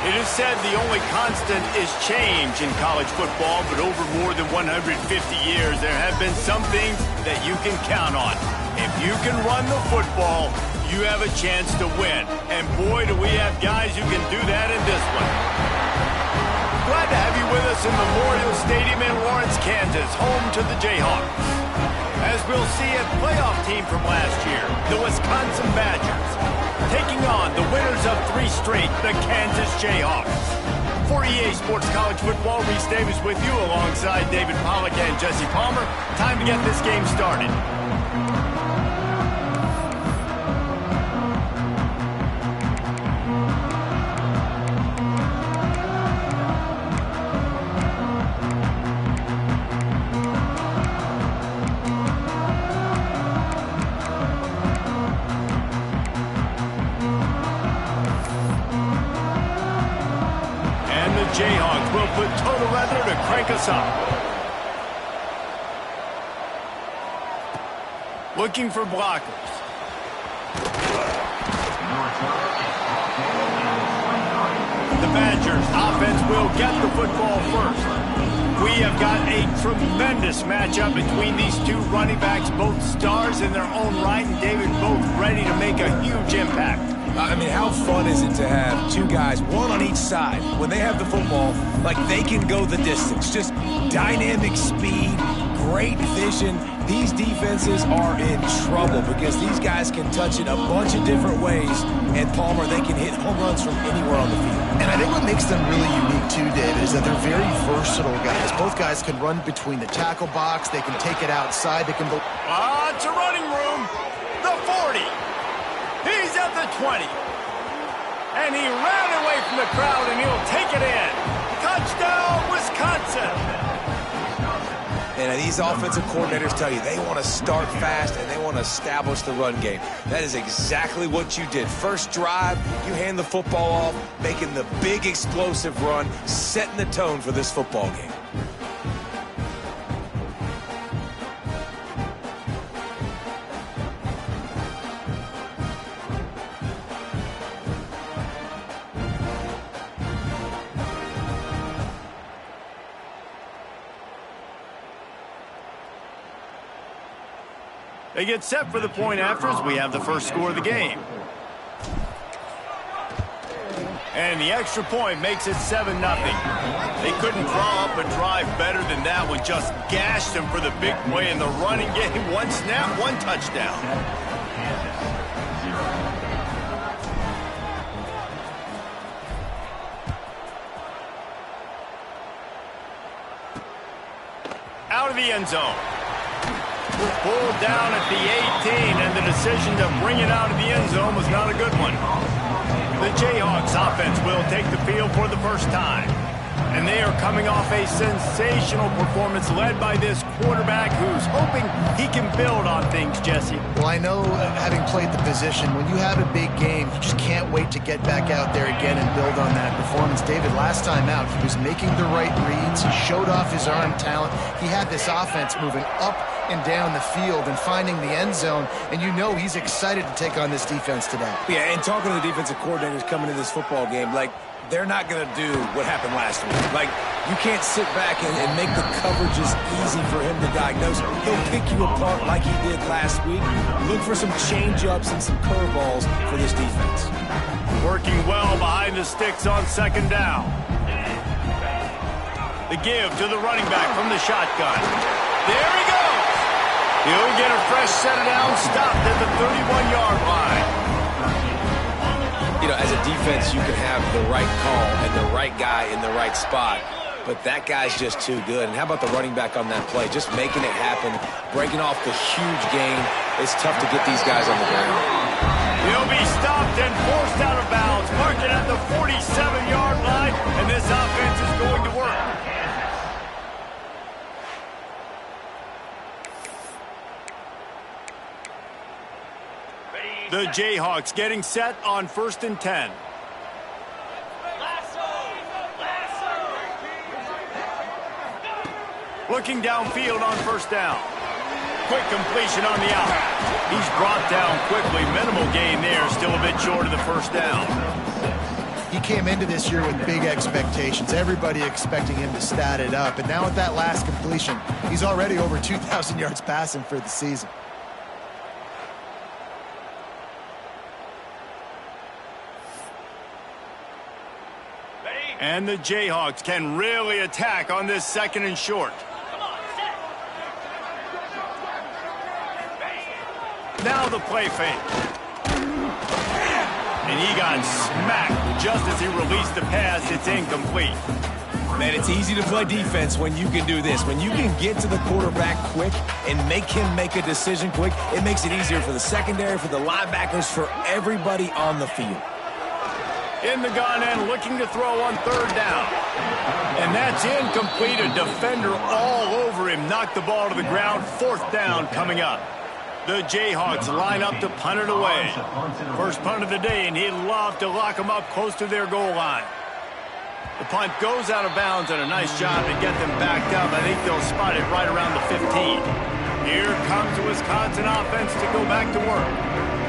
It is said the only constant is change in college football, but over more than 150 years, there have been some things that you can count on. If you can run the football, you have a chance to win. And boy, do we have guys who can do that in this one. Glad to have you with us in Memorial Stadium in Lawrence, Kansas, home to the Jayhawks. As we'll see a playoff team from last year, the Wisconsin Badgers, taking on the winners of 3 straight, the Kansas Jayhawks. For EA Sports College Football, Reese Davis with you alongside David Pollack and Jesse Palmer. Time to get this game started. Jayhawks will put total leather to crank us up. Looking for blockers. The Badgers offense will get the football first. We have got a tremendous matchup between these two running backs, both stars in their own right, and David, both ready to make a huge impact. I mean, how fun is it to have 2 guys, 1 on each side, when they have the football, like they can go the distance. Just dynamic speed, great vision. These defenses are in trouble because these guys can touch it a bunch of different ways, and Palmer, they can hit home runs from anywhere on the field. And I think what makes them really unique too, David, is that they're very versatile guys. Both guys can run between the tackle box. They can take it outside. They can go. It's a running room. The 40. He's at the 20. And he ran away from the crowd, and he'll take it in. Touchdown, Wisconsin. And these offensive coordinators tell you they want to start fast and they want to establish the run game. That is exactly what you did. First drive, you hand the football off, making the big explosive run, setting the tone for this football game. They get set for the point after as we have the first score of the game. And the extra point makes it 7-0. They couldn't draw up a drive better than that one. Just gashed them for the big play in the running game. 1 snap, 1 touchdown. Out of the end zone. Pulled down at the 18, and the decision to bring it out of the end zone was not a good one. The Jayhawks offense will take the field for the first time. And they are coming off a sensational performance led by this quarterback who's hoping he can build on things, Jesse. Well, I know, having played the position, when you have a big game, you just can't wait to get back out there again and build on that performance. David, last time out, he was making the right reads. He showed off his arm talent. He had this offense moving up and down the field and finding the end zone, and you know he's excited to take on this defense today. Yeah, and talking to the defensive coordinators coming into this football game, like, they're not going to do what happened last week. Like, you can't sit back and make the coverages easy for him to diagnose. He'll pick you apart like he did last week. Look for some change-ups and some curveballs for this defense. Working well behind the sticks on 2nd down. The give to the running back from the shotgun. There he goes. He'll get a fresh set it down, stopped at the 31-yard line. You know, as a defense, you can have the right call and the right guy in the right spot, but that guy's just too good. And how about the running back on that play? Just making it happen, breaking off the huge gain. It's tough to get these guys on the ground. He'll be stopped and forced out of bounds, marking at the 47-yard line, and this offense is going to work. The Jayhawks getting set on 1st and 10. Looking downfield on 1st down. Quick completion on the out. He's brought down quickly. Minimal gain there. Still a bit short of the 1st down. He came into this year with big expectations. Everybody expecting him to stat it up. And now with that last completion, he's already over 2,000 yards passing for the season. And the Jayhawks can really attack on this 2nd and short. Now the play fake. And he got smacked just as he released the pass. It's incomplete. Man, it's easy to play defense when you can do this. When you can get to the quarterback quick and make him make a decision quick, it makes it easier for the secondary, for the linebackers, for everybody on the field. In the gun and looking to throw on 3rd down. And that's incomplete. A defender all over him. Knocked the ball to the ground. 4th down coming up. The Jayhawks line up to punt it away. First punt of the day, and he'd love to lock them up close to their goal line. The punt goes out of bounds, and a nice job to get them backed up. I think they'll spot it right around the 15. Here comes the Wisconsin offense to go back to work.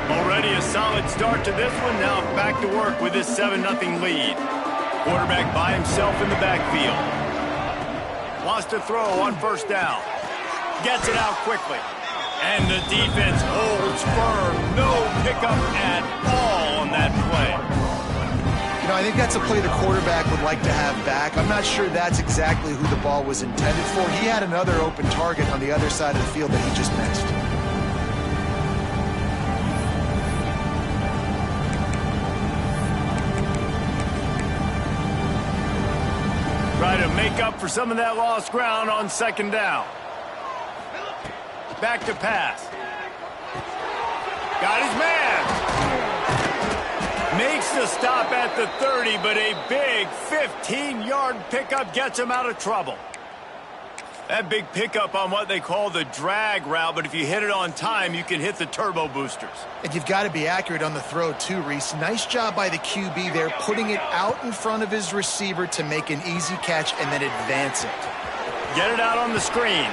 Already a solid start to this one. Now back to work with this 7-0 lead. Quarterback by himself in the backfield. Wants to throw on 1st down. Gets it out quickly. And the defense holds firm. No pickup at all on that play. You know, I think that's a play the quarterback would like to have back. I'm not sure that's exactly who the ball was intended for. He had another open target on the other side of the field that he just missed. Try to make up for some of that lost ground on 2nd down. Back to pass. Got his man. Makes the stop at the 30, but a big 15-yard pickup gets him out of trouble. That big pickup on what they call the drag route, but if you hit it on time, you can hit the turbo boosters. And you've got to be accurate on the throw too, Reese. Nice job by the QB there, putting it out in front of his receiver to make an easy catch and then advance it. Get it out on the screen.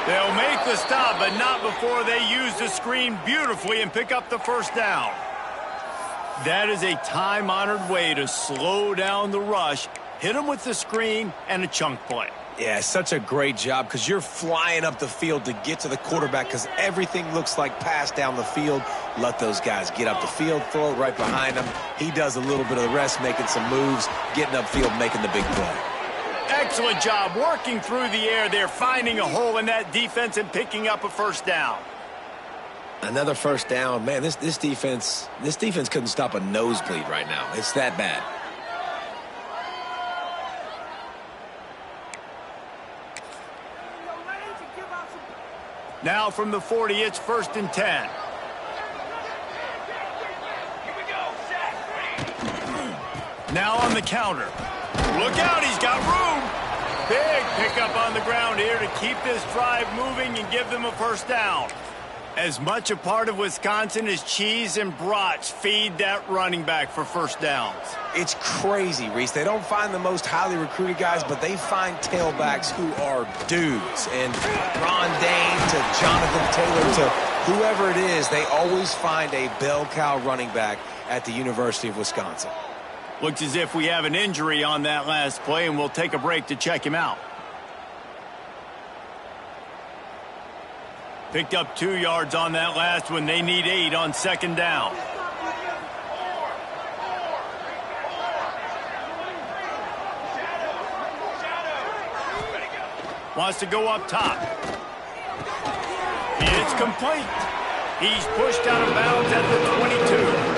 They'll make the stop, but not before they use the screen beautifully and pick up the 1st down. That is a time-honored way to slow down the rush, hit them with the screen, and a chunk play. Yeah, such a great job because you're flying up the field to get to the quarterback because everything looks like pass down the field. Let those guys get up the field, throw it right behind him. He does a little bit of the rest, making some moves, getting upfield, making the big play. Excellent job working through the air there, finding a hole in that defense and picking up a 1st down. Another 1st down. Man, this defense couldn't stop a nosebleed right now. It's that bad. Now from the 40, it's 1st and 10. Now on the counter. Look out, he's got room. Big pickup on the ground here to keep this drive moving and give them a 1st down. As much a part of Wisconsin as cheese and brats feed that running back for 1st downs. It's crazy, Reese. They don't find the most highly recruited guys, but they find tailbacks who are dudes. And Ron Dane to Jonathan Taylor to whoever it is, they always find a bell cow running back at the University of Wisconsin. Looks as if we have an injury on that last play, and we'll take a break to check him out. Picked up 2 yards on that last one. They need 8 on 2nd down. Wants to go up top. It's complete. He's pushed out of bounds at the 22.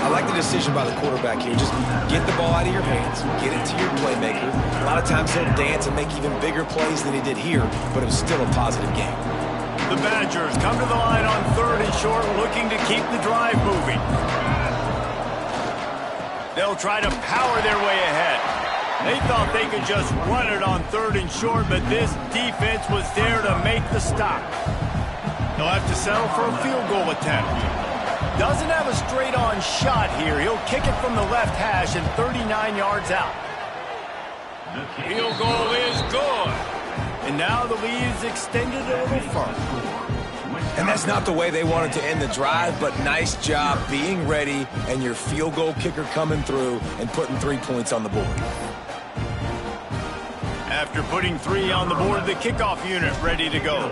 I like the decision by the quarterback here. Just get the ball out of your hands, get it to your playmaker. A lot of times he'll dance and make even bigger plays than he did here, but it was still a positive game. The Badgers come to the line on 3rd and short, looking to keep the drive moving. They'll try to power their way ahead. They thought they could just run it on 3rd and short, but this defense was there to make the stop. They'll have to settle for a field goal attempt. Doesn't have a straight-on shot here. He'll kick it from the left hash and 39 yards out. Field goal is good. And now the lead is extended a little further. And that's not the way they wanted to end the drive, but nice job being ready and your field goal kicker coming through and putting 3 points on the board. After putting 3 on the board, the kickoff unit ready to go.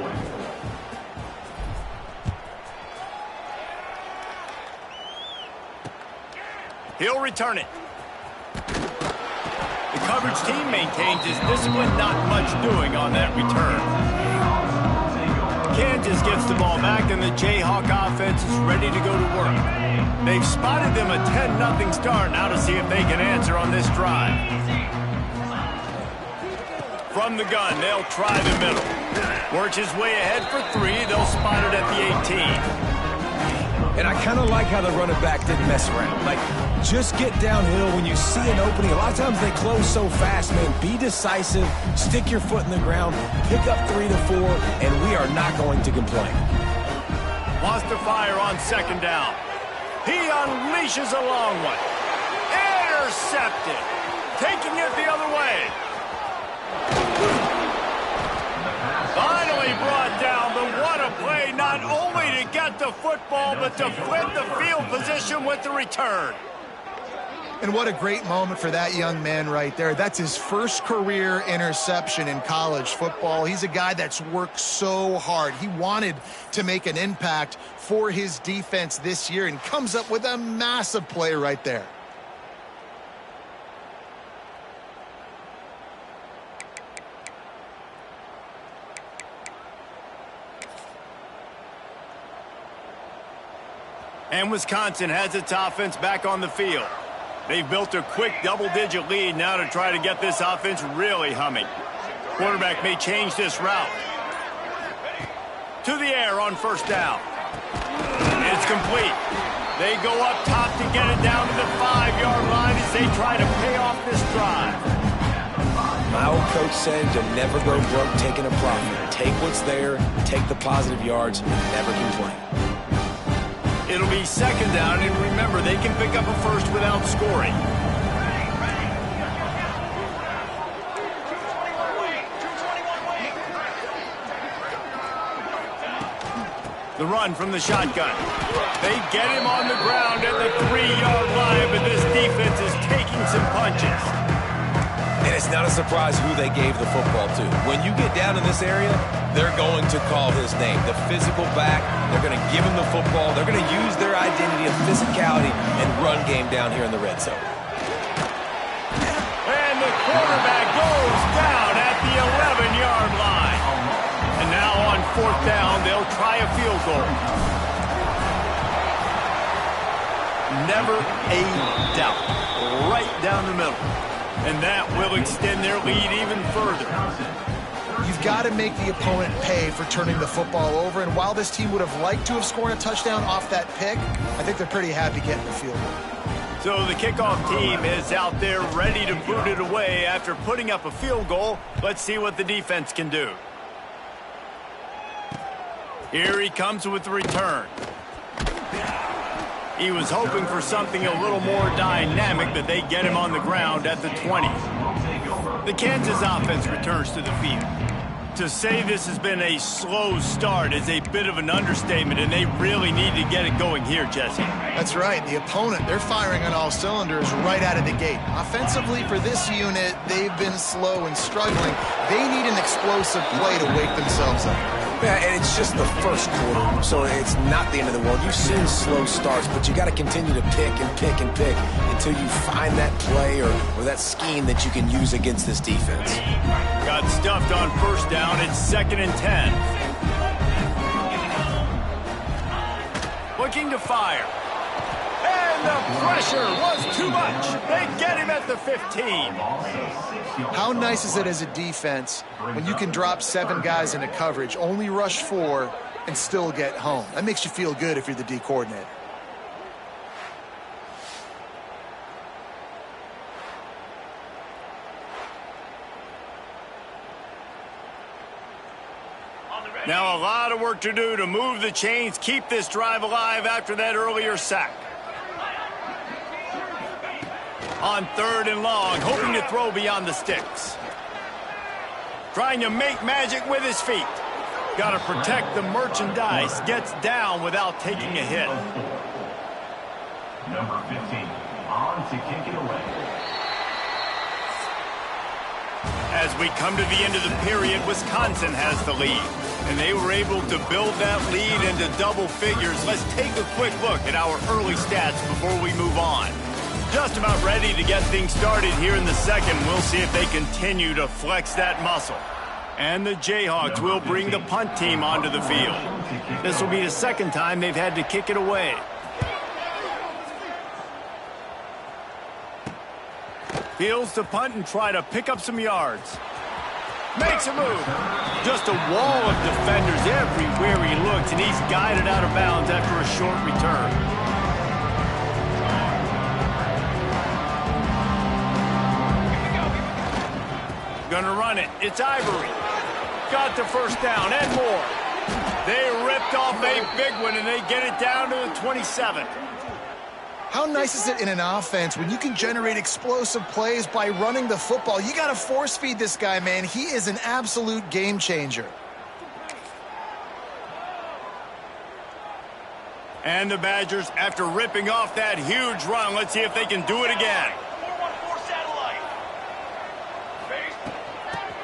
He'll return it. The coverage team maintains his discipline, not much doing on that return. Kansas gets the ball back, and the Jayhawk offense is ready to go to work. They've spotted them a 10-0 start. Now to see if they can answer on this drive. From the gun, they'll try the middle. Works his way ahead for 3. They'll spot it at the 18. And I kind of like how the running back didn't mess around. Like, just get downhill when you see an opening. A lot of times they close so fast, man. Be decisive, stick your foot in the ground, pick up 3 to 4, and we are not going to complain. Wants to fire on second down. He unleashes a long one. Intercepted. Taking it the other way. Finally brought down, but what a play, not only to get the football, but to flip the field position with the return. And what a great moment for that young man right there. That's his first career interception in college football. He's a guy that's worked so hard. He wanted to make an impact for his defense this year and comes up with a massive play right there. And Wisconsin has its offense back on the field. They've built a quick double-digit lead now to try to get this offense really humming. Quarterback may change this route. To the air on first down. It's complete. They go up top to get it down to the 5-yard line as they try to pay off this drive. My old coach said to never go broke taking a profit. Take what's there, take the positive yards, and never complain. It'll be second down, and remember, they can pick up a first without scoring. The run from the shotgun. They get him on the ground at the 3-yard line, but this defense is taking some punches. And it's not a surprise who they gave the football to. When you get down in this area, they're going to call his name. The physical back, they're going to give him the football. They're going to use their identity of physicality and run game down here in the red zone. And the quarterback goes down at the 11-yard line. And now on fourth down, they'll try a field goal. Never a doubt. Right down the middle. And that will extend their lead even further. You've got to make the opponent pay for turning the football over. And while this team would have liked to have scored a touchdown off that pick, I think they're pretty happy getting the field goal. So the kickoff team is out there ready to boot it away after putting up a field goal. Let's see what the defense can do. Here he comes with the return. He was hoping for something a little more dynamic, but they get him on the ground at the 20. The Kansas offense returns to the field. To say this has been a slow start is a bit of an understatement, and they really need to get it going here, Jesse. That's right. The opponent, they're firing on all cylinders right out of the gate. Offensively, for this unit, they've been slow and struggling. They need an explosive play to wake themselves up. Yeah, and it's just the first quarter, so it's not the end of the world. You've seen slow starts, but you got to continue to pick and pick and pick until you find that play or that scheme that you can use against this defense. Got stuffed on first down. It's 2nd and 10. Looking to fire. And the pressure was too much. They get him at the 15. How nice is it as a defense when you can drop 7 guys into coverage, only rush 4, and still get home? That makes you feel good if you're the D coordinator. Now a lot of work to do to move the chains, keep this drive alive after that earlier sack. On 3rd and long, hoping to throw beyond the sticks. Trying to make magic with his feet. Got to protect the merchandise. Gets down without taking a hit. Number 15, on to kick it away. As we come to the end of the period, Wisconsin has the lead. And they were able to build that lead into double figures. Let's take a quick look at our early stats before we move on. Just about ready to get things started here in the second. We'll see if they continue to flex that muscle. And the Jayhawks will bring the punt team onto the field. This will be the second time they've had to kick it away. Fields to punt and try to pick up some yards. Makes a move. Just a wall of defenders everywhere he looks, and he's guided out of bounds after a short return. Gonna run it. It's Ivory. Got the first down and more. They ripped off a big one, and they get it down to the 27. How nice is it in an offense when you can generate explosive plays by running the football? You got to force feed this guy, man. He is an absolute game changer. And the Badgers, after ripping off that huge run, let's see if they can do it again.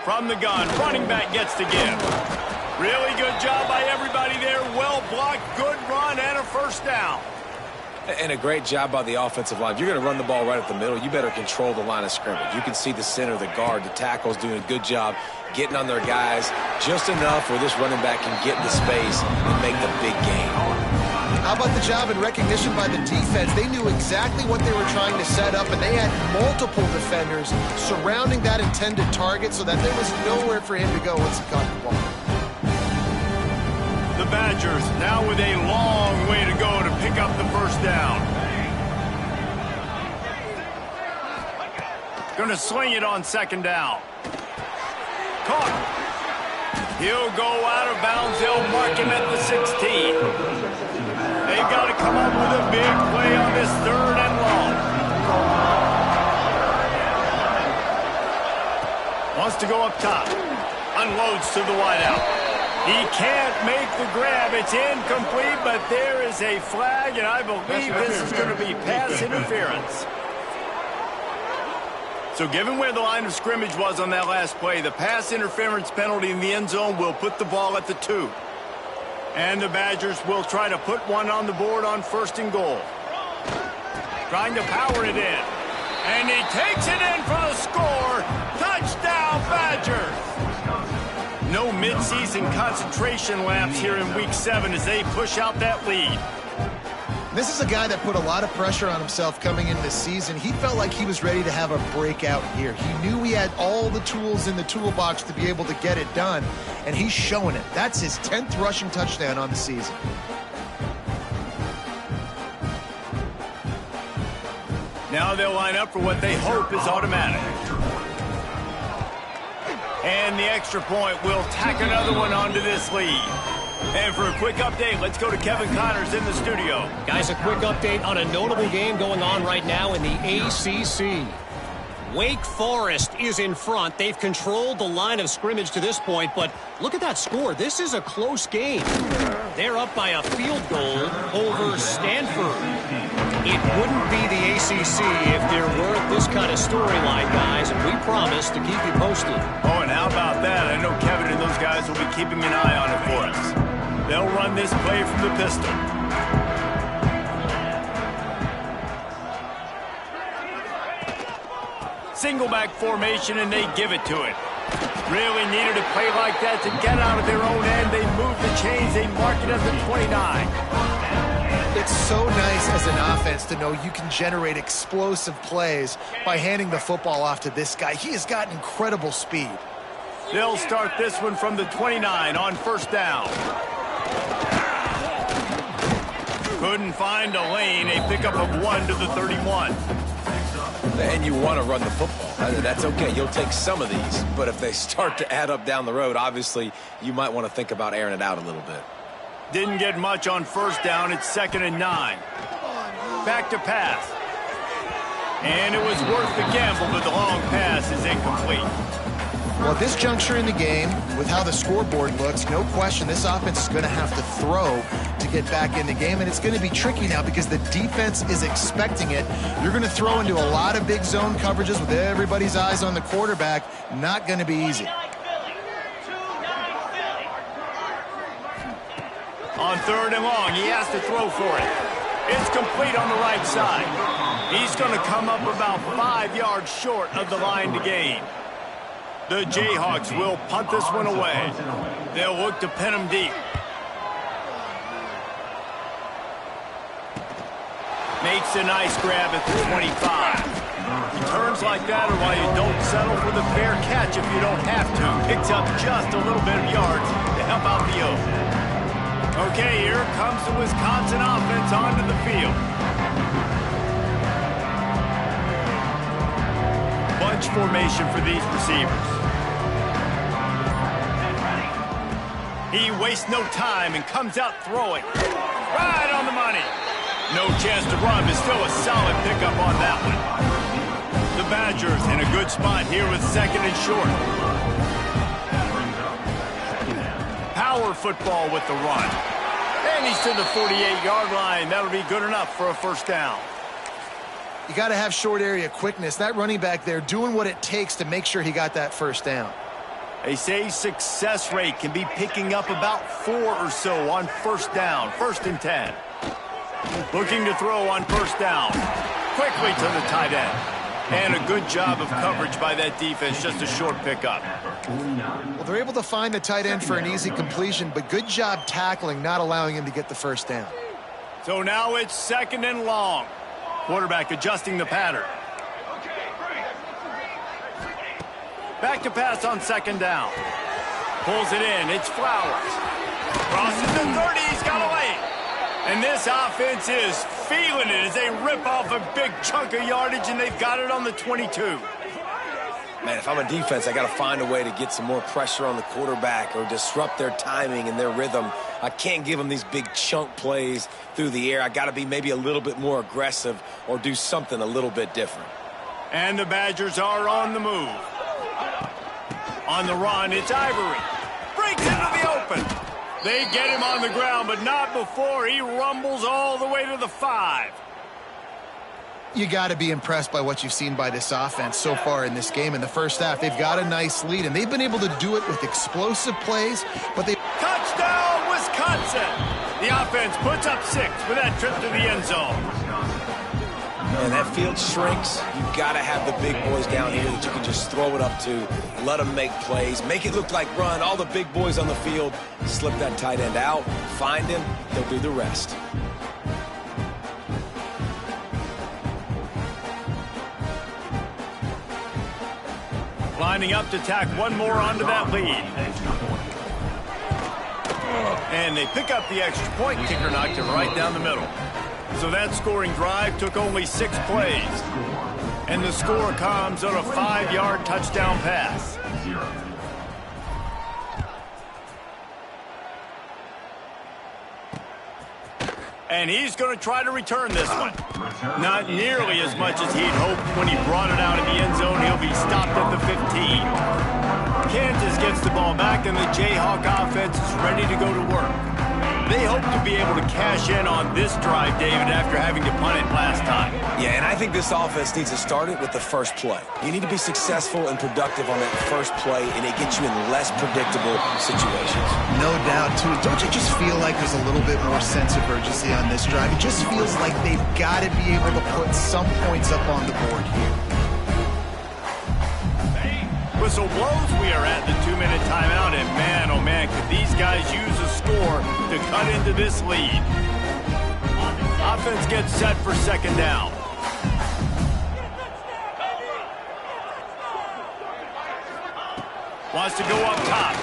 From the gun, running back gets to give. Really good job by everybody there. Well blocked, good run, and a first down. And a great job by the offensive line. If you're going to run the ball right at the middle, you better control the line of scrimmage. You can see the center, the guard, the tackles doing a good job getting on their guys just enough where this running back can get into space and make the big game. How about the job and recognition by the defense? They knew exactly what they were trying to set up, and they had multiple defenders surrounding that intended target so that there was nowhere for him to go once he got the ball. The Badgers now with a long way to go to pick up the first down. Going to sling it on second down. Caught. He'll go out of bounds. They'll mark him at the 16. They've got to come up with a big play on this third and long. Wants to go up top. Unloads to the wideout. He can't make the grab. It's incomplete, but there is a flag, and I believe this is going to be pass interference. So given where the line of scrimmage was on that last play, the pass interference penalty in the end zone will put the ball at the 2. And the Badgers will try to put one on the board on first and goal. Trying to power it in. And he takes it in for the score. Touchdown, Badgers! No midseason concentration laps here in Week 7 as they push out that lead. This is a guy that put a lot of pressure on himself coming into this season. He felt like he was ready to have a breakout here. He knew he had all the tools in the toolbox to be able to get it done, and he's showing it. That's his 10th rushing touchdown on the season. Now they'll line up for what they hope is automatic. And the extra point will tack another one onto this lead. And for a quick update, let's go to Kevin Connors in the studio. Guys, a quick update on a notable game going on right now in the ACC. Wake Forest is in front. They've controlled the line of scrimmage to this point, but look at that score. This is a close game. They're up by a field goal over Stanford. It wouldn't be the ACC if there weren't this kind of storyline, guys, and we promise to keep you posted. Oh, and how about that? I know Kevin and those guys will be keeping an eye on it for us. They'll run this play from the pistol. Single back formation, and they give it to it. Really needed a play like that to get out of their own end. They move the chains. They mark it at the 29. It's so nice as an offense to know you can generate explosive plays by handing the football off to this guy. He has got incredible speed. They'll start this one from the 29 on first down. Couldn't find a lane. A pickup of 1 to the 31. And you want to run the football. That's okay. You'll take some of these. But if they start to add up down the road, obviously you might want to think about airing it out a little bit. Didn't get much on first down. It's 2nd and 9. Back to pass. And it was worth the gamble, but the long pass is incomplete. Well, at this juncture in the game, with how the scoreboard looks, no question this offense is going to have to throw to get back in the game, and it's going to be tricky now because the defense is expecting it. You're going to throw into a lot of big zone coverages with everybody's eyes on the quarterback. Not going to be easy. On 3rd and long, he has to throw for it. It's complete on the right side. He's going to come up about 5 yards short of the line to gain. The Jayhawks will punt this one away. They'll look to pin him deep. Makes a nice grab at the 25. Turns like that are why you don't settle for the fair catch if you don't have to. Picks up just a little bit of yards to help out the O. Okay, here comes the Wisconsin offense onto the field. Bunch formation for these receivers. He wastes no time and comes out throwing. Right on the money. No chance to run, but still a solid pickup on that one. The Badgers in a good spot here with 2nd and short. Power football with the run. And he's to the 48-yard line. That'll be good enough for a 1st down. You got to have short area quickness. That running back there doing what it takes to make sure he got that 1st down. They say success rate can be picking up about 4 or so on 1st down, 1st and 10. Looking to throw on 1st down. Quickly to the tight end. And a good job of coverage by that defense, just a short pickup. Well, they're able to find the tight end for an easy completion, but good job tackling, not allowing him to get the 1st down. So now it's 2nd and long. Quarterback adjusting the pattern. Back to pass on 2nd down. Pulls it in. It's Flowers. Crosses the 30. He's got away. And this offense is feeling it as they rip off a big chunk of yardage, and they've got it on the 22. Man, if I'm a defense, I got to find a way to get some more pressure on the quarterback or disrupt their timing and their rhythm. I can't give them these big chunk plays through the air. I got to be maybe a little bit more aggressive or do something a little bit different. And the Badgers are on the move. On the run, it's Ivory. Breaks into the open. They get him on the ground, but not before he rumbles all the way to the 5. You got to be impressed by what you've seen by this offense so far in this game. In the 1st half, they've got a nice lead, and they've been able to do it with explosive plays, but they... Touchdown, Wisconsin! The offense puts up 6 with that trip to the end zone. Man, that field shrinks. You've got to have the big boys down here that you can just throw it up to, let them make plays, make it look like run. All the big boys on the field, slip that tight end out, find him, he'll do the rest. Lining up to tack one more onto that lead. And they pick up the extra point. Kicker knocked it right down the middle. So that scoring drive took only 6 plays. And the score comes on a 5-yard touchdown pass. And he's going to try to return this one. Not nearly as much as he'd hoped when he brought it out in the end zone. He'll be stopped at the 15. Kansas gets the ball back, and the Jayhawk offense is ready to go to work. They hope to be able to cash in on this drive, David, after having to punt it last time. Yeah, and I think this offense needs to start it with the first play. You need to be successful and productive on that first play, and it gets you in less predictable situations. No doubt, too. Don't you just feel like there's a little bit more sense of urgency on this drive? It just feels like they've got to be able to put some points up on the board here. Whistle blows. We are at the 2-minute timeout, and man, oh man, could these guys use a score to cut into this lead. Offense gets set for 2nd down. Wants to go up top.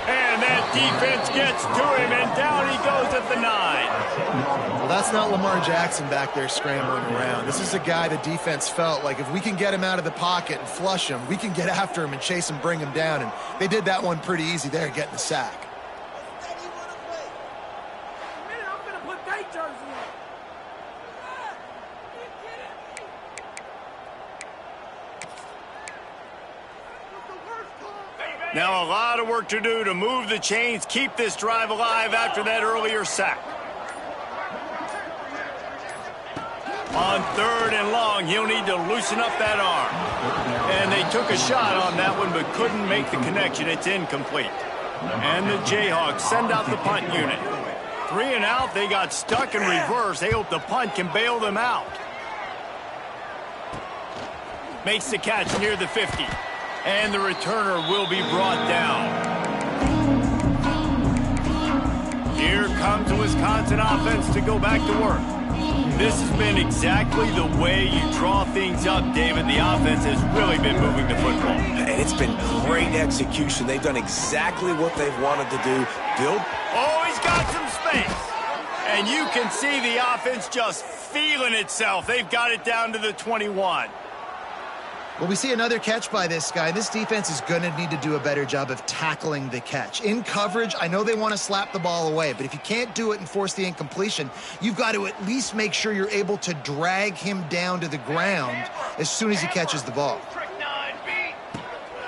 And that defense gets to him, and down he goes at the 9. Well, that's not Lamar Jackson back there scrambling around. This is a guy the defense felt like if we can get him out of the pocket and flush him, we can get after him and chase him, bring him down. And they did that one pretty easy there, getting the sack. Now a lot of work to do to move the chains, keep this drive alive after that earlier sack. On 3rd and long, he'll need to loosen up that arm. And they took a shot on that one, but couldn't make the connection. It's incomplete. And the Jayhawks send out the punt unit. 3 and out, they got stuck in reverse. They hope the punt can bail them out. Makes the catch near the 50. And the returner will be brought down. Here comes the Wisconsin offense to go back to work. This has been exactly the way you draw things up, David. The offense has really been moving the football. And it's been great execution. They've done exactly what they've wanted to do. Build. Oh, he's got some space. And you can see the offense just feeling itself. They've got it down to the 21. Well, we see another catch by this guy. This defense is going to need to do a better job of tackling the catch. In coverage, I know they want to slap the ball away, but if you can't do it and force the incompletion, you've got to at least make sure you're able to drag him down to the ground as soon as he catches the ball.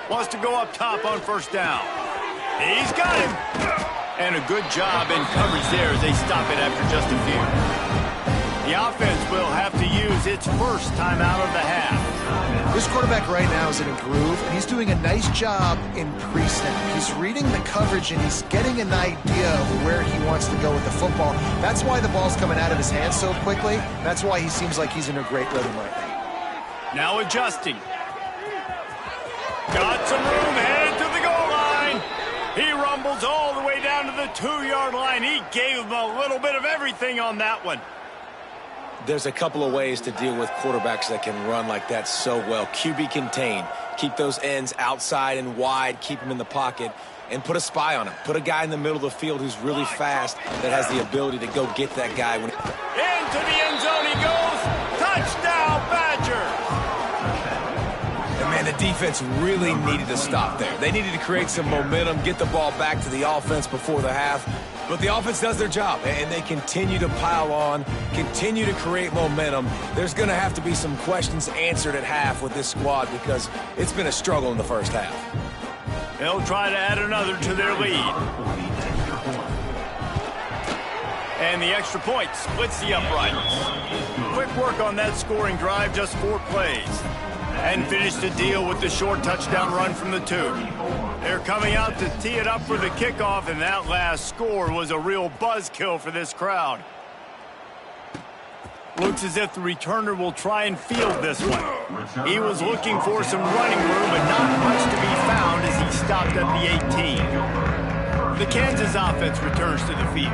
Wants to go up top on 1st down. He's got him. And a good job in coverage there as they stop it after just a few. The offense will have to use its first timeout of the half. This quarterback right now is in a groove, and he's doing a nice job in pre-snap. He's reading the coverage, and he's getting an idea of where he wants to go with the football. That's why the ball's coming out of his hands so quickly. That's why he seems like he's in a great rhythm right now. Now adjusting. Got some room, headed to the goal line. He rumbles all the way down to the 2-yard line. He gave him a little bit of everything on that one. There's a couple of ways to deal with quarterbacks that can run like that so well. QB contain. Keep those ends outside and wide. Keep them in the pocket. And put a spy on him. Put a guy in the middle of the field who's really fast that has the ability to go get that guy. Into the end zone he goes. Touchdown, Badgers. And man, the defense really needed to stop there. They needed to create some momentum, get the ball back to the offense before the half. But the offense does their job, and they continue to pile on, continue to create momentum. There's going to have to be some questions answered at half with this squad because it's been a struggle in the first half. They'll try to add another to their lead. And the extra point splits the uprights. Quick work on that scoring drive, just 4 plays. And finish the deal with the short touchdown run from the 2. They're coming out to tee it up for the kickoff, and that last score was a real buzzkill for this crowd. Looks as if the returner will try and field this one. He was looking for some running room, but not much to be found as he stopped at the 18. The Kansas offense returns to the field.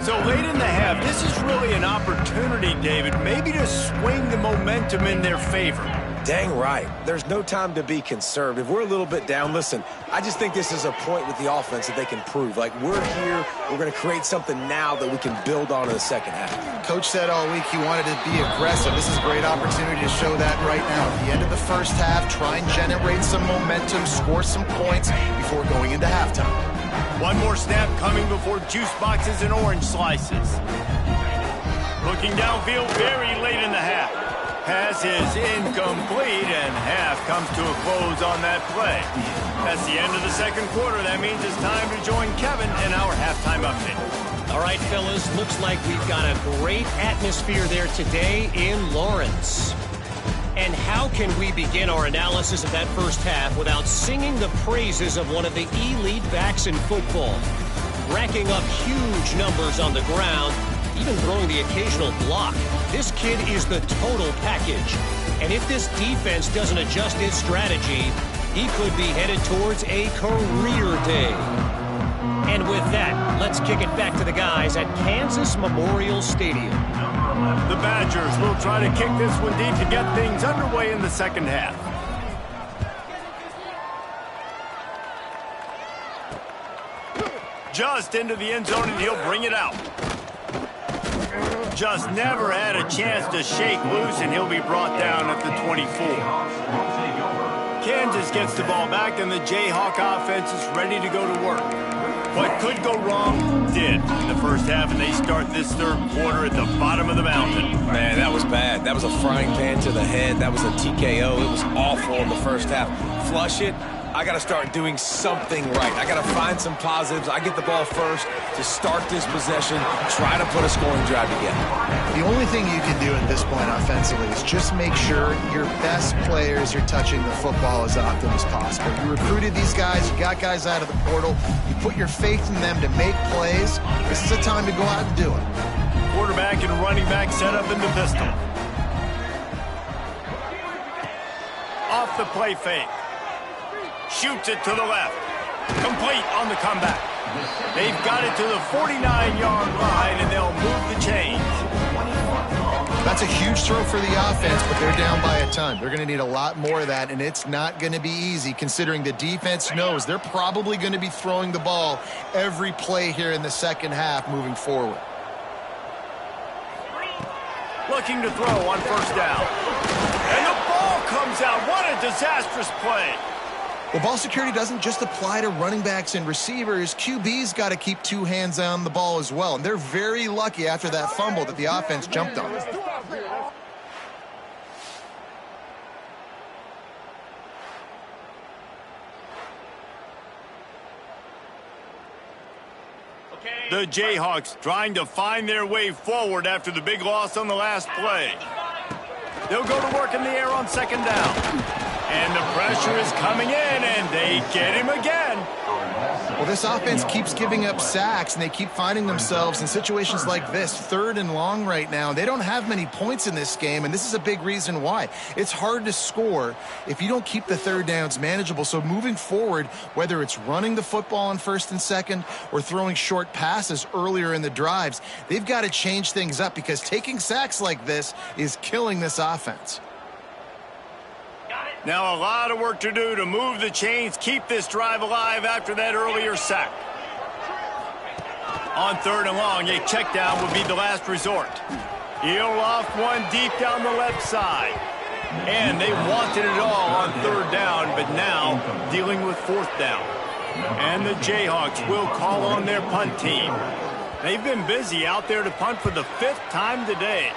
So late in the half, this is really an opportunity, David, maybe to swing the momentum in their favor. Dang right. There's no time to be conservative. We're a little bit down. Listen, I just think this is a point with the offense that they can prove. Like, we're here. We're going to create something now that we can build on in the second half. Coach said all week he wanted to be aggressive. This is a great opportunity to show that right now. At the end of the first half, try and generate some momentum, score some points before going into halftime. One more snap coming before juice boxes and orange slices. Looking downfield very late in the half. Pass is incomplete, and half comes to a close on that play. That's the end of the second quarter. That means it's time to join Kevin in our halftime update. All right, fellas, looks like we've got a great atmosphere there today in Lawrence. And how can we begin our analysis of that first half without singing the praises of one of the elite backs in football? Racking up huge numbers on the ground, even throwing the occasional block. This kid is the total package. And if this defense doesn't adjust its strategy, he could be headed towards a career day. And with that, let's kick it back to the guys at Kansas Memorial Stadium. The Badgers will try to kick this one deep to get things underway in the second half. Just into the end zone, and he'll bring it out. Just never had a chance to shake loose, and he'll be brought down at the 24. Kansas gets the ball back, and the Jayhawk offense is ready to go to work. What could go wrong did in the first half, and they start this third quarter at the bottom of the mountain. Man, that was bad. That was a frying pan to the head. That was a TKO. It was awful in the first half. Flush it, I got to start doing something right. I got to find some positives. I get the ball first to start this possession, try to put a scoring drive together. The only thing you can do at this point offensively is just make sure your best players are touching the football as often as possible. You recruited these guys, you got guys out of the portal, you put your faith in them to make plays. This is a time to go out and do it. Quarterback and running back set up in the pistol. Off the play fake. Shoots it to the left. Complete on the comeback. They've got it to the 49-yard line, and they'll move the chains. That's a huge throw for the offense, but they're down by a ton. They're going to need a lot more of that, and it's not going to be easy considering the defense knows they're probably going to be throwing the ball every play here in the second half moving forward. Looking to throw on first down. And the ball comes out. What a disastrous play. Well, ball security doesn't just apply to running backs and receivers. QB's got to keep two hands on the ball as well. And they're very lucky after that fumble that the offense jumped on. The Jayhawks trying to find their way forward after the big loss on the last play. They'll go to work in the air on second down. And the pressure is coming in, and they get him again. Well, this offense keeps giving up sacks, and they keep finding themselves in situations like this, 3rd and long right now. They don't have many points in this game, and this is a big reason why. It's hard to score if you don't keep the third downs manageable. So moving forward, whether it's running the football on 1st and 2nd or throwing short passes earlier in the drives, they've got to change things up because taking sacks like this is killing this offense. Now a lot of work to do to move the chains, keep this drive alive after that earlier sack. On 3rd and long, a check down would be the last resort. He'll off one deep down the left side. And they wanted it all on 3rd down, but now dealing with 4th down. And the Jayhawks will call on their punt team. They've been busy out there to punt for the 5th time today.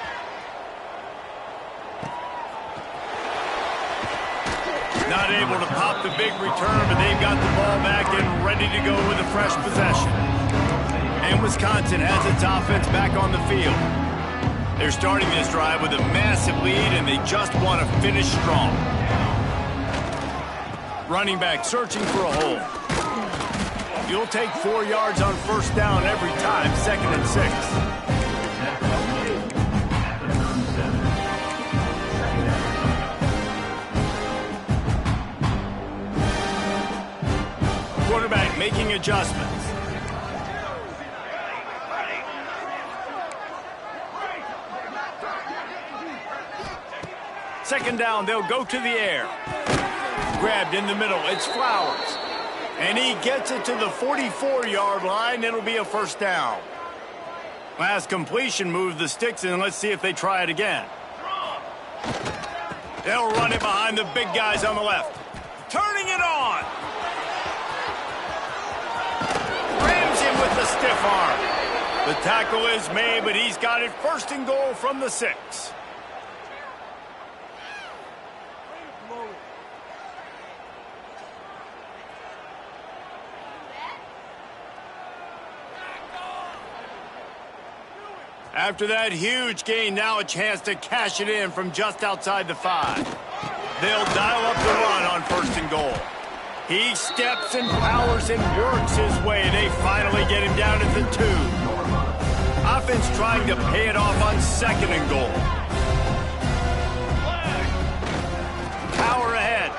Not able to pop the big return, but they've got the ball back and ready to go with a fresh possession. And Wisconsin has its offense back on the field. They're starting this drive with a massive lead, and they just want to finish strong. Running back searching for a hole. You'll take 4 yards on first down every time, 2nd and 6. Quarterback making adjustments. Second down, they'll go to the air. Grabbed in the middle, it's Flowers. And he gets it to the 44-yard line. It'll be a first down. Last completion moved the sticks, and let's see if they try it again. They'll run it behind the big guys on the left. Turning it on. Rams him with the stiff arm. The tackle is made, but he's got it 1st and goal from the 6. After that huge gain, now a chance to cash it in from just outside the 5. They'll dial up the run on 1st and goal. He steps and powers and works his way. They finally get him down at the 2. Offense trying to pay it off on 2nd and goal. Power ahead.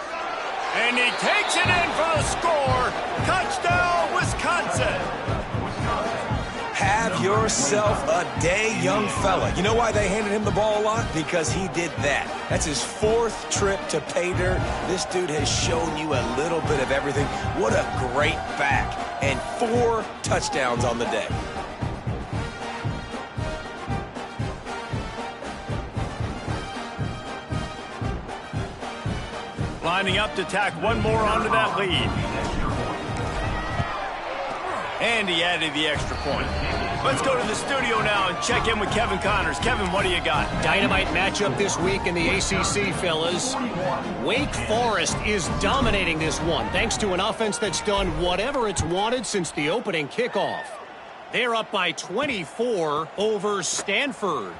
And he takes it in for the score. Touchdown, Wisconsin. Have yourself a day, young fella. You know why they handed him the ball a lot? Because he did that. That's his 4th trip to pay dirt. This dude has shown you a little bit of everything. What a great back. And 4 touchdowns on the day. Lining up to tack one more onto that lead. And he added the extra point. Let's go to the studio now and check in with Kevin Connors. Kevin, what do you got? Dynamite matchup this week in the ACC, fellas. Wake Forest is dominating this one, thanks to an offense that's done whatever it's wanted since the opening kickoff. They're up by 24 over Stanford.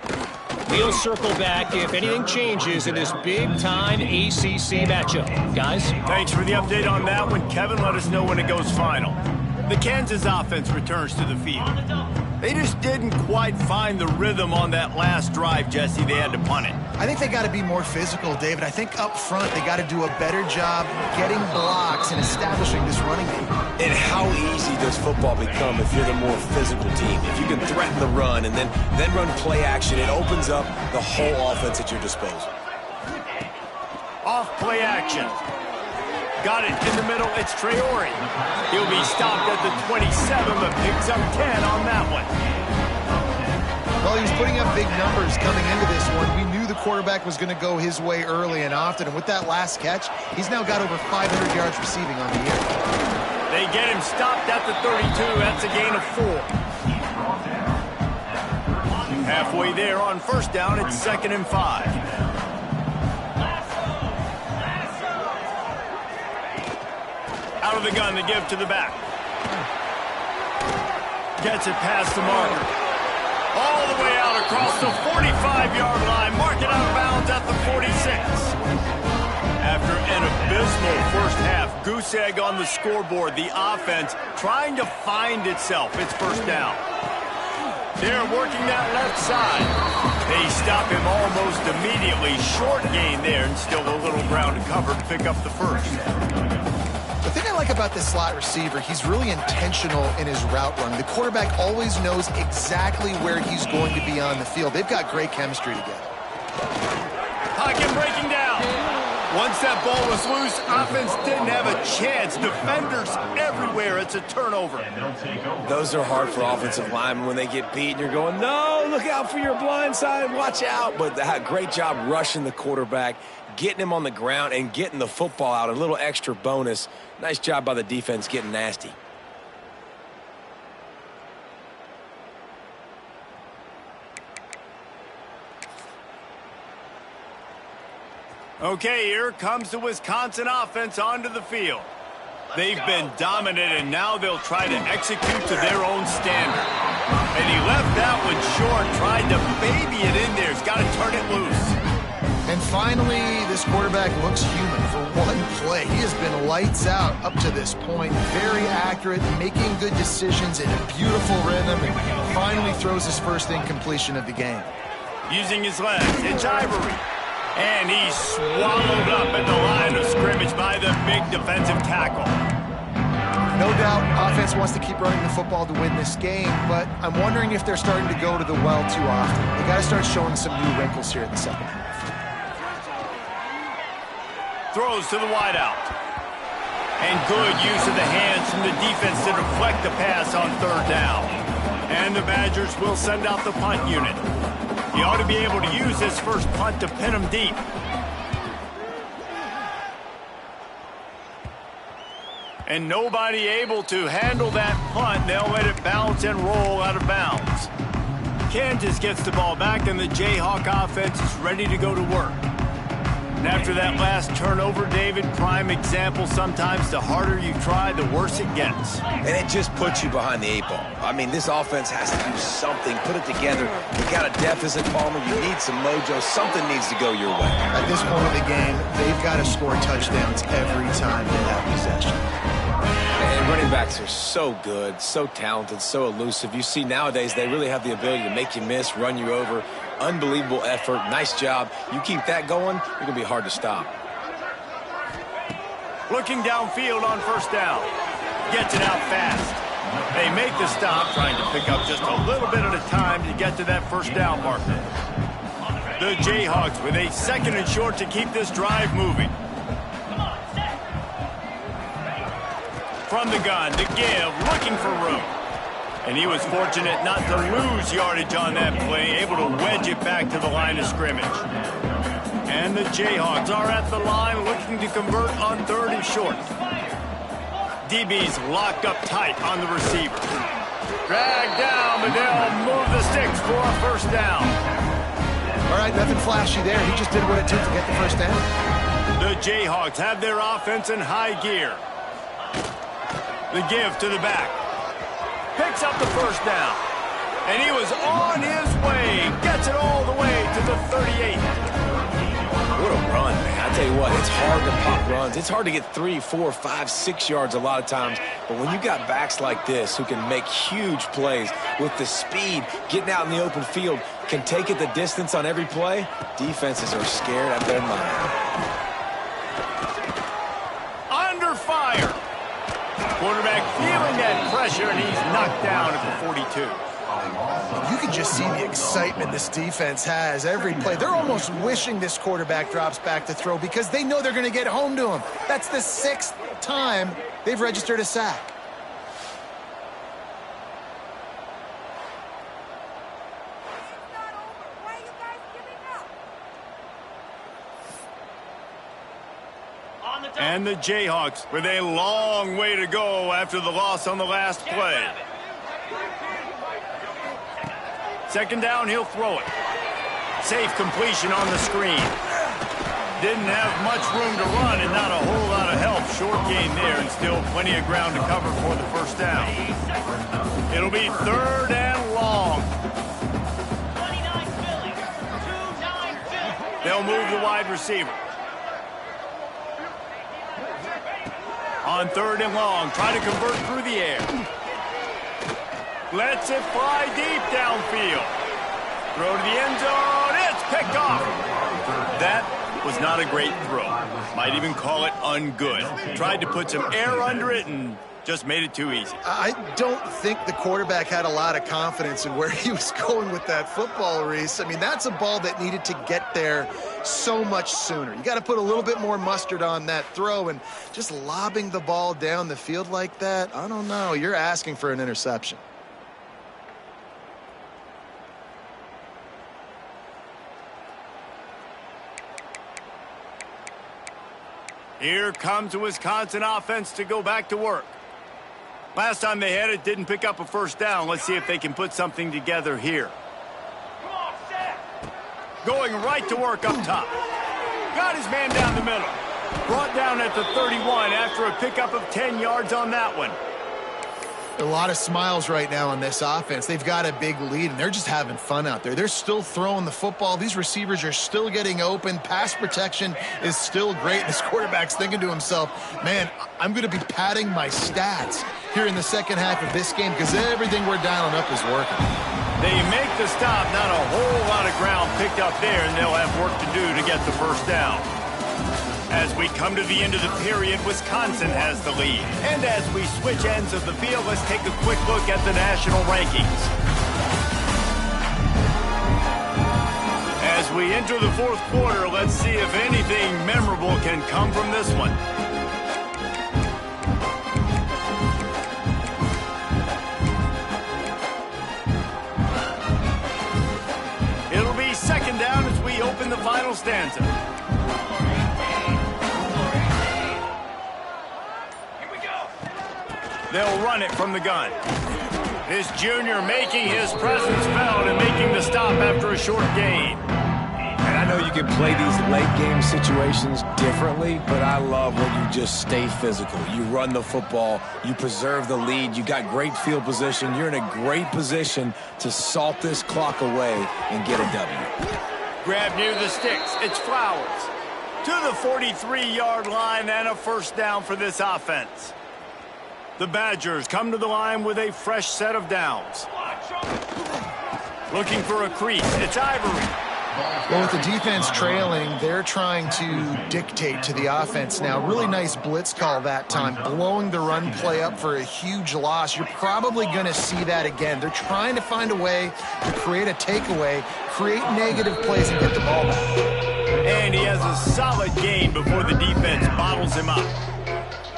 We'll circle back if anything changes in this big-time ACC matchup. Guys? Thanks for the update on that one. Kevin, let us know when it goes final. The Kansas offense returns to the field. They just didn't quite find the rhythm on that last drive, Jesse. They had to punt it. I think they got to be more physical, David. I think up front they got to do a better job getting blocks and establishing this running game. And how easy does football become if you're the more physical team? If you can threaten the run and then run play action, it opens up the whole offense at your disposal. Off play action. Got it in the middle. It's Traore. He'll be stopped at the 27, but picks up 10 on that one. Well, he was putting up big numbers coming into this one. We knew the quarterback was going to go his way early and often. And with that last catch, he's now got over 500 yards receiving on the year. They get him stopped at the 32. That's a gain of 4. Halfway there on first down, it's 2nd and 5. Out of the gun to give to the back. Gets it past the marker. All the way out across the 45-yard line. Mark it out of bounds at the 46. After an abysmal first half, goose egg on the scoreboard. The offense trying to find itself. It's first down. They're working that left side. They stop him almost immediately. Short gain there and still a little ground to cover to pick up the first. The thing I like about this slot receiver, he's really intentional in his route run. The quarterback always knows exactly where he's going to be on the field. They've got great chemistry together. Pocket breaking down. Once that ball was loose, offense didn't have a chance. Defenders everywhere. It's a turnover. Those are hard for offensive linemen when they get beat and you're going, no, look out for your blind side, watch out. But great job rushing the quarterback, getting him on the ground and getting the football out. A little extra bonus. Nice job by the defense getting nasty. Okay, here comes the Wisconsin offense onto the field. They've been dominant, and now they'll try to execute to their own standard. And he left that one short, tried to baby it in there. He's got to turn it loose. And finally, this quarterback looks human for one play. He has been lights out up to this point. Very accurate, making good decisions in a beautiful rhythm, and finally throws his first incompletion of the game. Using his legs, it's Ivory. And he's swallowed up at the line of scrimmage by the big defensive tackle. No doubt, offense wants to keep running the football to win this game, but I'm wondering if they're starting to go to the well too often. They got to start showing some new wrinkles here in the second half. Throws to the wideout. And good use of the hands from the defense to deflect the pass on third down. And the Badgers will send out the punt unit. He ought to be able to use this first punt to pin him deep. And nobody able to handle that punt. They'll let it bounce and roll out of bounds. Kansas gets the ball back, and the Jayhawk offense is ready to go to work. And after that last turnover, David, prime example, sometimes the harder you try, the worse it gets. And it just puts you behind the 8 ball. I mean, this offense has to do something, put it together. You got a deficit, Palmer. You need some mojo. Something needs to go your way. At this point of the game, they've got to score touchdowns every time they have possession. And running backs are so good, so talented, so elusive. You see nowadays they really have the ability to make you miss, run you over. Unbelievable effort. Nice job. You keep that going, you're going to be hard to stop. Looking downfield on first down. Gets it out fast. They make the stop, trying to pick up just a little bit at a time to get to that first down marker. The Jayhawks with a 2nd and short to keep this drive moving. From the gun, to give, looking for room. And he was fortunate not to lose yardage on that play, able to wedge it back to the line of scrimmage. And the Jayhawks are at the line looking to convert on 3rd and short. DB's locked up tight on the receiver. Dragged down, but they'll move the sticks for a first down. All right, nothing flashy there. He just did what it took to get the first down. The Jayhawks have their offense in high gear. The give to the back. Picks up the first down. And he was on his way. Gets it all the way to the 38. What a run, man. I tell you what, it's hard to pop runs. It's hard to get 3, 4, 5, 6 yards a lot of times. But when you got backs like this who can make huge plays with the speed, getting out in the open field, can take it the distance on every play, defenses are scared out of their mind. Under fire. Quarterback feeling that pressure, and he's knocked down at the 42. You can just see the excitement this defense has every play. They're almost wishing this quarterback drops back to throw because they know they're going to get home to him. That's the 6th time they've registered a sack. And the Jayhawks with a long way to go after the loss on the last play. Second down, he'll throw it. Safe completion on the screen. Didn't have much room to run and not a whole lot of help. Short gain there and still plenty of ground to cover for the first down. It'll be 3rd and long. They'll move the wide receiver. On 3rd and long, try to convert through the air. Lets it fly deep downfield. Throw to the end zone. It's picked off. That was not a great throw. Might even call it ungood. Tried to put some air under it and just made it too easy. I don't think the quarterback had a lot of confidence in where he was going with that football, Reese. I mean, that's a ball that needed to get there so much sooner. You got to put a little bit more mustard on that throw, and just lobbing the ball down the field like that, I don't know. You're asking for an interception. Here comes the Wisconsin offense to go back to work. Last time they had it, didn't pick up a first down. Let's see if they can put something together here. Going right to work up top. Got his man down the middle. Brought down at the 31 after a pickup of 10 yards on that one. A lot of smiles right now on this offense. They've got a big lead, and they're just having fun out there. They're still throwing the football. These receivers are still getting open. Pass protection is still great. This quarterback's thinking to himself, man, I'm going to be padding my stats here in the second half of this game because everything we're dialing up is working. They make the stop. Not a whole lot of ground picked up there, and they'll have work to do to get the first down. As we come to the end of the period, Wisconsin has the lead. And as we switch ends of the field, let's take a quick look at the national rankings. As we enter the 4th quarter, let's see if anything memorable can come from this one. It'll be 2nd down as we open the final stanza. They'll run it from the gun. This junior making his presence felt and making the stop after a short gain. And I know you can play these late game situations differently, but I love when you just stay physical. You run the football, you preserve the lead, you got great field position. You're in a great position to salt this clock away and get a W. Grab near the sticks. It's Flowers. To the 43-yard line and a first down for this offense. The Badgers come to the line with a fresh set of downs. Looking for a crease. It's Ivory. Well, with the defense trailing, they're trying to dictate to the offense now. Really nice blitz call that time, blowing the run play up for a huge loss. You're probably going to see that again. They're trying to find a way to create a takeaway, create negative plays, and get the ball back. And he has a solid gain before the defense bottles him up.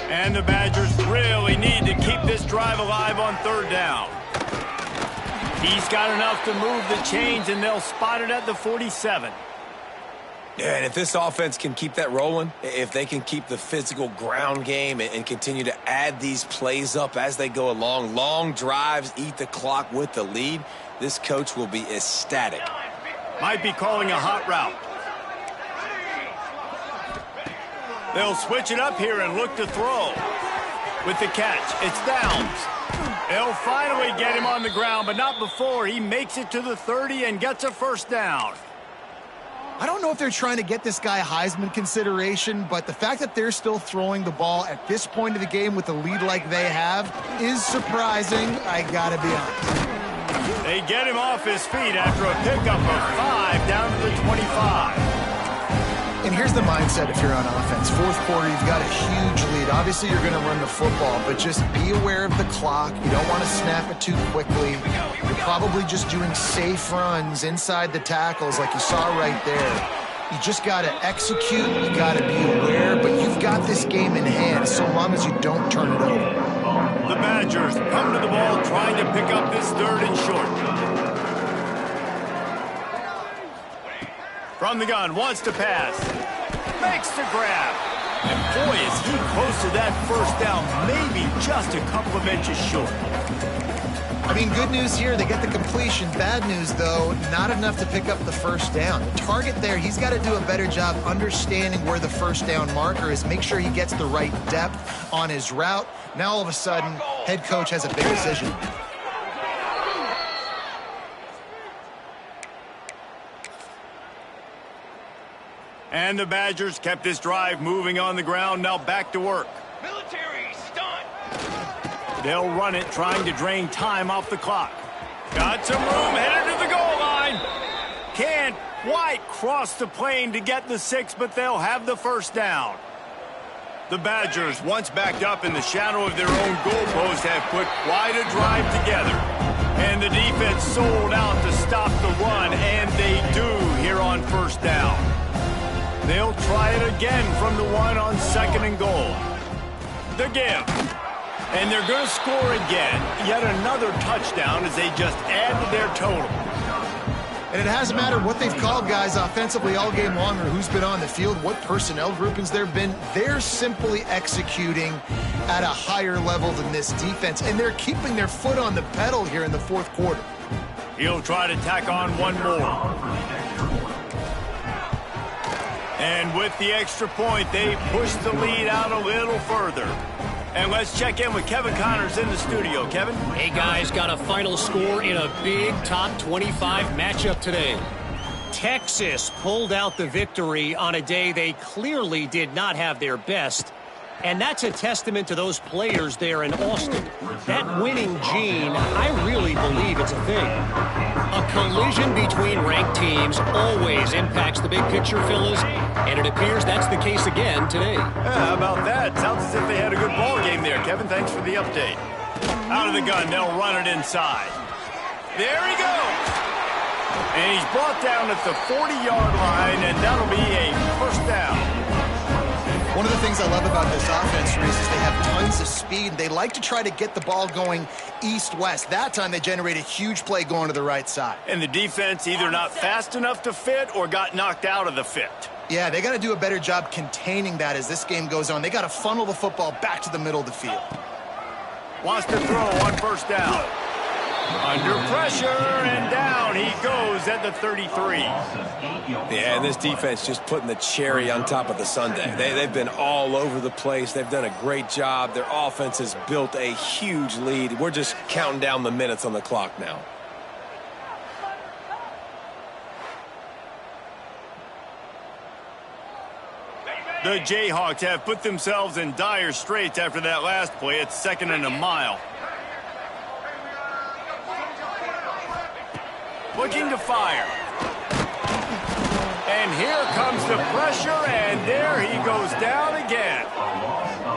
And the Badgers really need to keep this drive alive on 3rd down. He's got enough to move the chains, and they'll spot it at the 47. Yeah, and if this offense can keep that rolling, if they can keep the physical ground game and continue to add these plays up as they go along, long drives, eat the clock with the lead, this coach will be ecstatic. Might be calling a hot route. They'll switch it up here and look to throw. With the catch, it's Downs. They'll finally get him on the ground, but not before he makes it to the 30 and gets a first down. I don't know if they're trying to get this guy Heisman consideration, but the fact that they're still throwing the ball at this point of the game with a lead like they have is surprising, I gotta be honest. They get him off his feet after a pickup of 5 down to the 25. And here's the mindset if you're on offense. Fourth quarter, you've got a huge lead. Obviously, you're going to run the football, but just be aware of the clock. You don't want to snap it too quickly. You're probably just doing safe runs inside the tackles like you saw right there. You just got to execute. You got to be aware, but you've got this game in hand so long as you don't turn it over. The Badgers come to the ball trying to pick up this 3rd and short. From the gun, wants to pass. Makes the grab. And boy, is he close to that first down, maybe just a couple of inches short. I mean, good news here, they get the completion. Bad news, though, not enough to pick up the first down. The target there, he's got to do a better job understanding where the first down marker is, make sure he gets the right depth on his route. Now, all of a sudden, head coach has a big decision. And the Badgers kept this drive moving on the ground, now back to work. Military stunt. They'll run it, trying to drain time off the clock. Got some room, headed to the goal line. Can't quite cross the plane to get the 6, but they'll have the first down. The Badgers, once backed up in the shadow of their own goalpost, have put quite a drive together. And the defense sold out to stop the run, and they do here on first down. They'll try it again from the 1 on 2nd and goal. The give. And they're going to score again. Yet another touchdown as they just add to their total. And it hasn't mattered what they've called guys offensively all game long or who's been on the field, what personnel groupings there have been. They're simply executing at a higher level than this defense. And they're keeping their foot on the pedal here in the 4th quarter. He'll try to tack on one more. And with the extra point, they push the lead out a little further. And let's check in with Kevin Connors in the studio. Kevin? Hey, guys, got a final score in a big top 25 matchup today. Texas pulled out the victory on a day they clearly did not have their best. And that's a testament to those players there in Austin. That winning gene, I really believe it's a thing. A collision between ranked teams always impacts the big picture, fellas, and it appears that's the case again today. How about that? Sounds as if they had a good ball game there. Kevin, thanks for the update. Out of the gun, they'll run it inside. There he goes. And he's brought down at the 40-yard line, and that'll be a first down. One of the things I love about this offense, Reese, is they have tons of speed. They like to try to get the ball going east-west. That time they generate a huge play going to the right side. And the defense either not fast enough to fit or got knocked out of the fit. Yeah, they got to do a better job containing that as this game goes on. They got to funnel the football back to the middle of the field. Wants to throw on first down. Under pressure, and down he goes at the 33. Yeah, and this defense just putting the cherry on top of the sundae. They've been all over the place. They've done a great job. Their offense has built a huge lead. We're just counting down the minutes on the clock now. The Jayhawks have put themselves in dire straits after that last play. It's 2nd and a mile. Looking to fire. And here comes the pressure, and there he goes down again.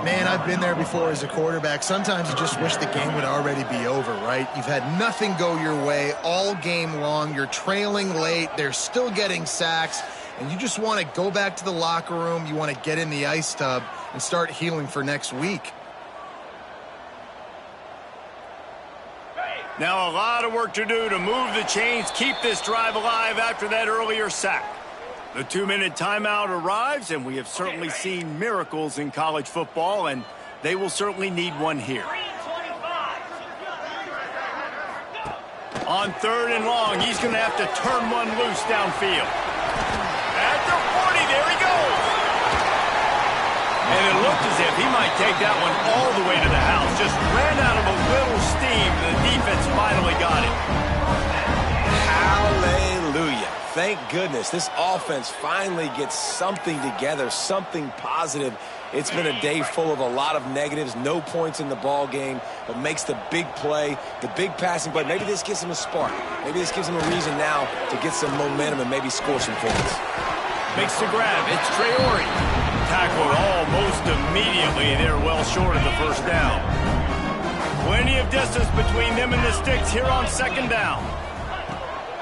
Man, I've been there before as a quarterback. Sometimes you just wish the game would already be over, right? You've had nothing go your way all game long. You're trailing late. They're still getting sacks. And you just want to go back to the locker room. You want to get in the ice tub and start healing for next week. Now a lot of work to do to move the chains, keep this drive alive after that earlier sack. The 2-minute timeout arrives, and we have certainly seen miracles in college football, and they will certainly need one here. On 3rd and long, he's going to have to turn one loose downfield. At the 40, there he goes. And it looked as if he might take that one all the way to the house. Just ran out of a little steam. The defense finally got it. Hallelujah. Thank goodness this offense finally gets something together, something positive. It's been a day full of a lot of negatives, no points in the ball game, but makes the big play, the big passing play. Maybe this gives him a spark. Maybe this gives him a reason now to get some momentum and maybe score some points. Makes the grab. It's Traore. Tackled almost immediately. They're well short of the first down. Plenty of distance between them and the sticks here on 2nd down.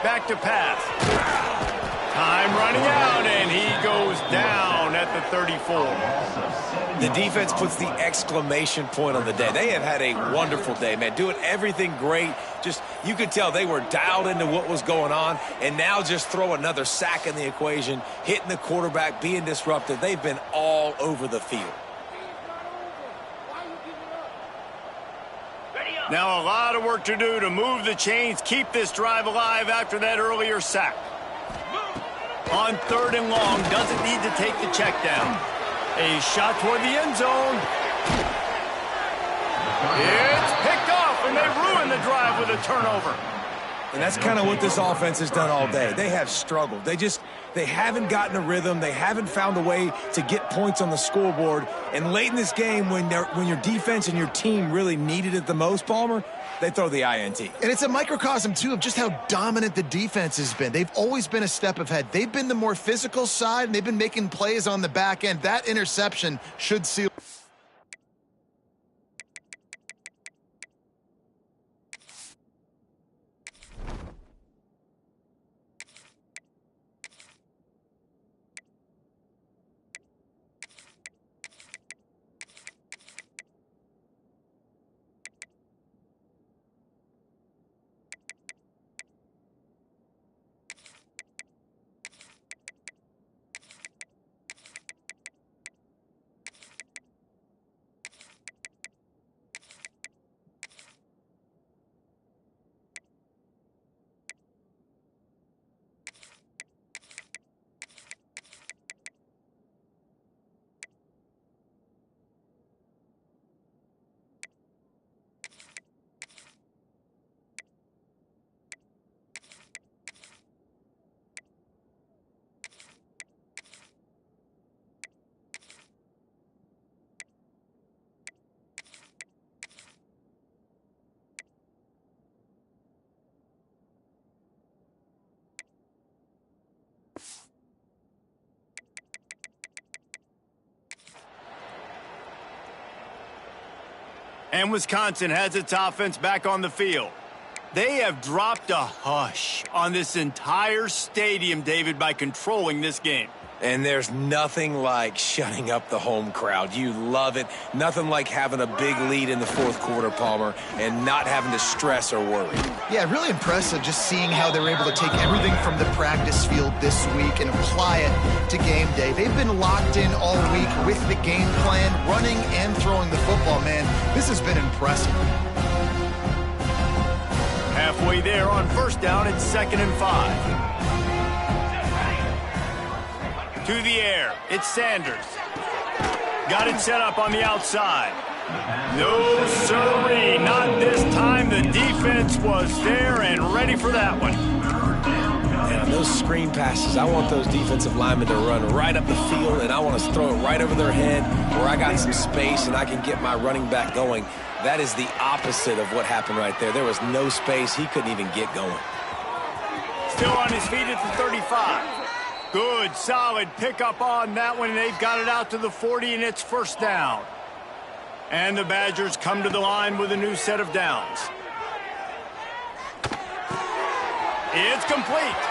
Back to pass. Time running out, and he goes down at the 34. The defense puts the exclamation point on the day. They have had a wonderful day, man. Doing everything great. Just, you could tell they were dialed into what was going on, and now just throw another sack in the equation, hitting the quarterback, being disruptive. They've been all over the field. Now a lot of work to do to move the chains, keep this drive alive after that earlier sack. On 3rd and long, doesn't need to take the check down. A shot toward the end zone. It's picked off, and they ruin the drive with a turnover. And that's kind of what this offense has done all day. They have struggled. They haven't gotten a rhythm. They haven't found a way to get points on the scoreboard. And late in this game, when your defense and your team really needed it the most, Palmer, they throw the INT. And it's a microcosm, too, of just how dominant the defense has been. They've always been a step ahead. They've been the more physical side, and they've been making plays on the back end. That interception should seal. And Wisconsin has its offense back on the field. They have dropped a hush on this entire stadium, David, by controlling this game. And there's nothing like shutting up the home crowd. You love it. Nothing like having a big lead in the 4th quarter, Palmer, and not having to stress or worry. Yeah, really impressive just seeing how they were able to take everything from the practice field this week and apply it to game day. They've been locked in all week with the game plan, running and throwing the football, man. This has been impressive. Halfway there on 1st down, it's 2nd and 5. To the air, it's Sanders. Got it set up on the outside. No, sirree, not this time. The defense was there and ready for that one. And on those screen passes, I want those defensive linemen to run right up the field, and I want to throw it right over their head where I got some space and I can get my running back going. That is the opposite of what happened right there. There was no space. He couldn't even get going. Still on his feet at the 35. Good, solid pickup on that one. They've got it out to the 40, and it's 1st down. And the Badgers come to the line with a new set of downs. It's complete.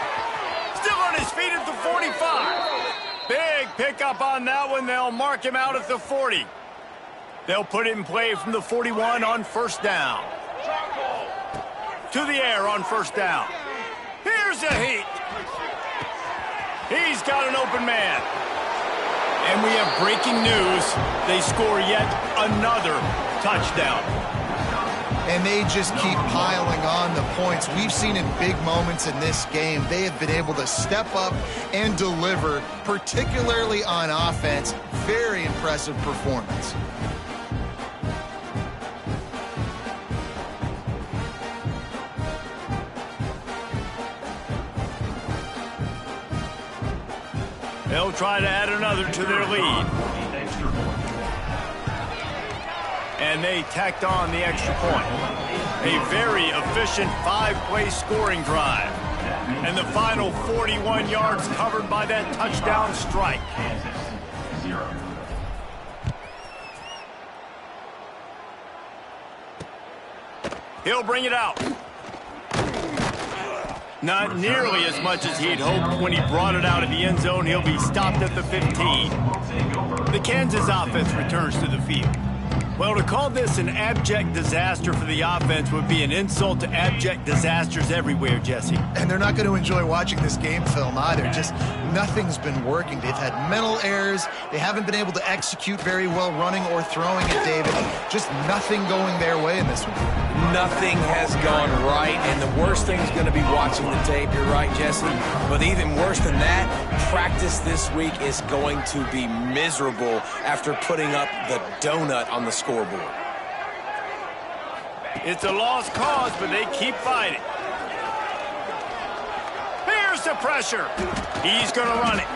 Still on his feet at the 45. Big pickup on that one. They'll mark him out at the 40. They'll put it in play from the 41 on 1st down. To the air on 1st down. Here's a heat. He He's got an open man. And we have breaking news. They score yet another touchdown. And they just keep piling on the points. We've seen in big moments in this game, they have been able to step up and deliver, particularly on offense. Very impressive performance. They'll try to add another to their lead. And they tacked on the extra point. A very efficient 5-play scoring drive. And the final 41 yards covered by that touchdown strike. He'll bring it out. Not nearly as much as he'd hoped when he brought it out of the end zone. He'll be stopped at the 15. The Kansas offense returns to the field. Well, to call this an abject disaster for the offense would be an insult to abject disasters everywhere, Jesse. And they're not going to enjoy watching this game film either. Just nothing's been working. They've had mental errors. They haven't been able to execute very well running or throwing it, David. Just nothing going their way in this one. Nothing has gone right, and the worst thing is going to be watching the tape. You're right, Jesse. But even worse than that, practice this week is going to be miserable after putting up the donut on the scoreboard. It's a lost cause, but they keep fighting. Here's the pressure. He's going to run it.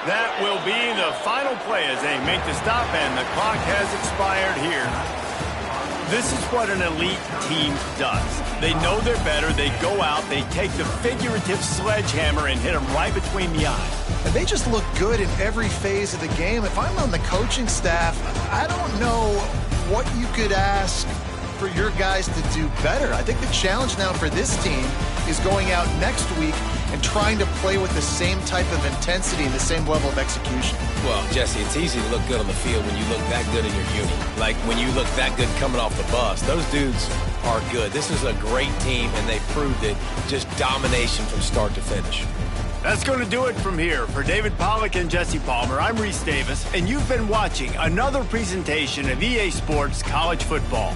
That will be the final play as they make the stop, and the clock has expired here. This is what an elite team does. They know they're better. They go out. They take the figurative sledgehammer and hit them right between the eyes. And they just look good in every phase of the game. If I'm on the coaching staff, I don't know what you could ask for your guys to do better. I think the challenge now for this team is going out next week and trying to play with the same type of intensity and the same level of execution. Well, Jesse, it's easy to look good on the field when you look that good in your uni. Like when you look that good coming off the bus. Those dudes are good. This is a great team, and they proved it. Just domination from start to finish. That's going to do it from here. For David Pollack and Jesse Palmer, I'm Reese Davis, and you've been watching another presentation of EA Sports College Football.